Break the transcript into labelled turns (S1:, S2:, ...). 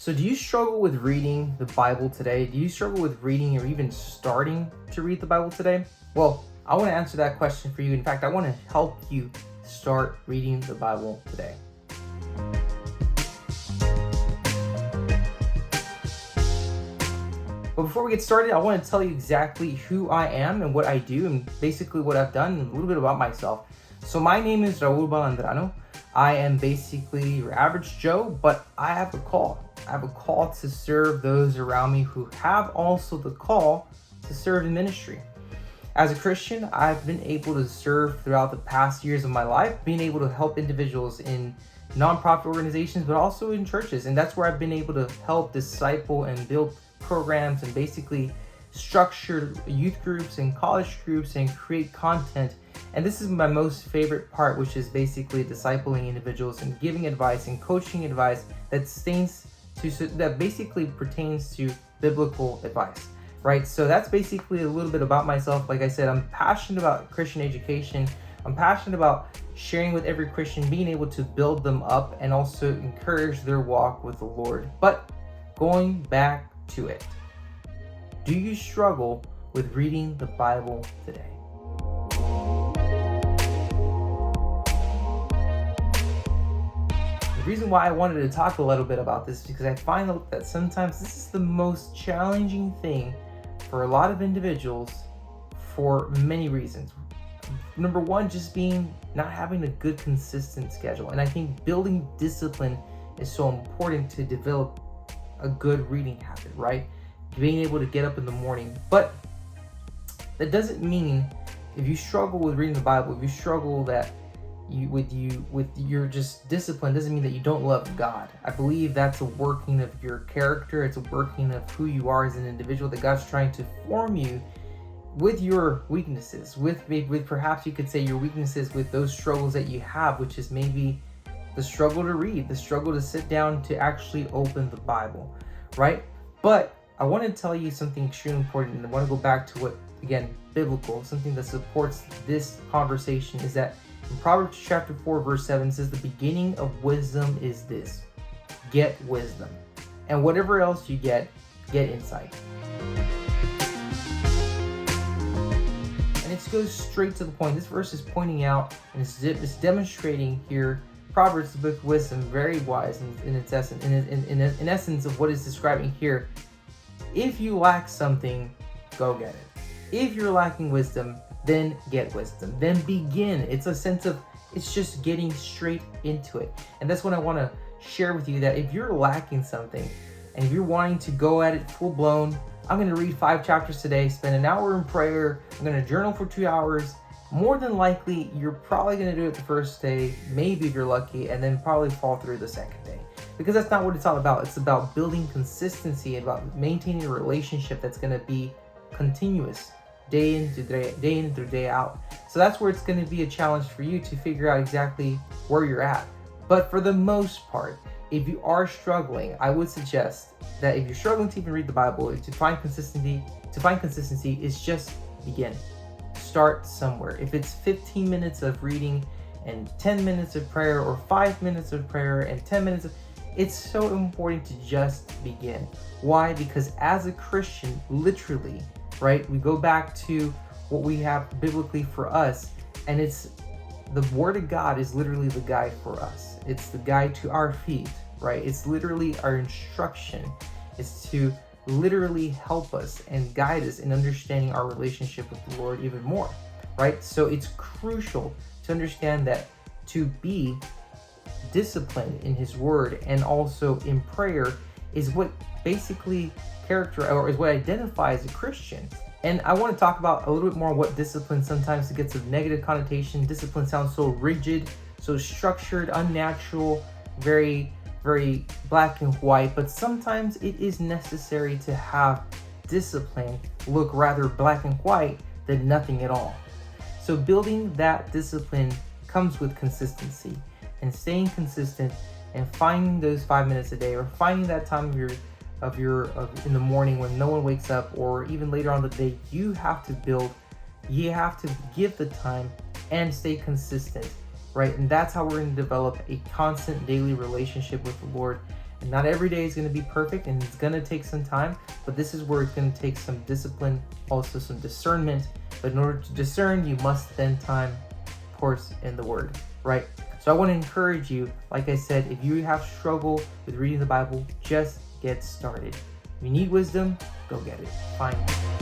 S1: So, do you struggle with reading the Bible today? Do you struggle with reading or even starting to read the Bible today? Well, I want to answer that question for you. In fact, I want to help you start reading the Bible today. But before we get started, I want to tell you exactly who I am and what I do and basically what I've done and a little bit about myself. So my name is Raul Balandrano. I am basically your average Joe, but I have a call. I have a call to serve those around me who have also the call to serve in ministry. As a Christian, I've been able to serve throughout the past years of my life, being able to help individuals in nonprofit organizations, but also in churches. And that's where I've been able to help disciple and build programs and basically structure youth groups and college groups and create content. And this is my most favorite part, which is basically discipling individuals and giving advice and coaching advice that basically pertains to biblical advice, right? So that's basically a little bit about myself. Like I said, I'm passionate about Christian education. I'm passionate about sharing with every Christian, being able to build them up and also encourage their walk with the Lord. But going back to it, do you struggle with reading the Bible today? The reason why I wanted to talk a little bit about this is because I find that sometimes this is the most challenging thing for a lot of individuals for many reasons. Number one, just not having a good consistent schedule. And I think building discipline is so important to develop a good reading habit, right? Being able to get up in the morning. But that doesn't mean if you struggle with reading the Bible, if you struggle that with your just discipline, doesn't mean that you don't love God. I believe that's a working of your character. It's a working of who you are as an individual, that God's trying to form you with your weaknesses, with perhaps you could say your weaknesses, with those struggles that you have, which is maybe the struggle to read, the struggle to sit down to actually open the Bible, right? But I want to tell you something extremely important, and I want to go back to what, again, biblical, something that supports this conversation is that in Proverbs chapter 4, verse 7 says, the beginning of wisdom is this: get wisdom. And whatever else you get insight. And it goes straight to the point. This verse is pointing out, and it's demonstrating here, Proverbs, the book of wisdom, very wise in its essence, in essence of what it's describing here. If you lack something, go get it. If you're lacking wisdom, then get wisdom. Then begin. It's a sense of, it's just getting straight into it. And that's what I want to share with you, that if you're lacking something and if you're wanting to go at it full blown, I'm going to read 5 chapters today, spend an hour in prayer, I'm going to journal for 2 hours. More than likely, you're probably going to do it the first day, maybe if you're lucky, and then probably fall through the second day. Because that's not what it's all about. It's about building consistency, about maintaining a relationship that's going to be continuous, day in through day out. So that's where it's going to be a challenge for you to figure out exactly where you're at. But for the most part, if you are struggling, I would suggest that if you're struggling to even read the Bible, to find consistency is just begin. Start somewhere. If it's 15 minutes of reading and 10 minutes of prayer, or 5 minutes of prayer and 10 minutes of, it's so important to just begin. Why? Because as a Christian, literally, right, we go back to what we have biblically for us, and it's the Word of God is literally the guide for us. It's the guide to our feet, right? It's literally our instruction. It's to literally help us and guide us in understanding our relationship with the Lord even more, right? So it's crucial to understand that to be disciplined in His Word and also in prayer is what basically is what identifies a Christian. And I want to talk about a little bit more what discipline sometimes gets a negative connotation. Discipline sounds so rigid, so structured, unnatural, very, very black and white, but sometimes it is necessary to have discipline look rather black and white than nothing at all. So building that discipline comes with consistency and staying consistent and finding those 5 minutes a day, or finding that time in the morning when no one wakes up, or even later on the day. You have to give the time and stay consistent, right? And that's how we're going to develop a constant daily relationship with the Lord. And not every day is going to be perfect, and it's going to take some time, but this is where it's going to take some discipline, also some discernment. But in order to discern, you must spend time, of course, in the Word, right? So I want to encourage you, like I said, if you have struggle with reading the Bible, just get started. If you need wisdom, go get it. Find it.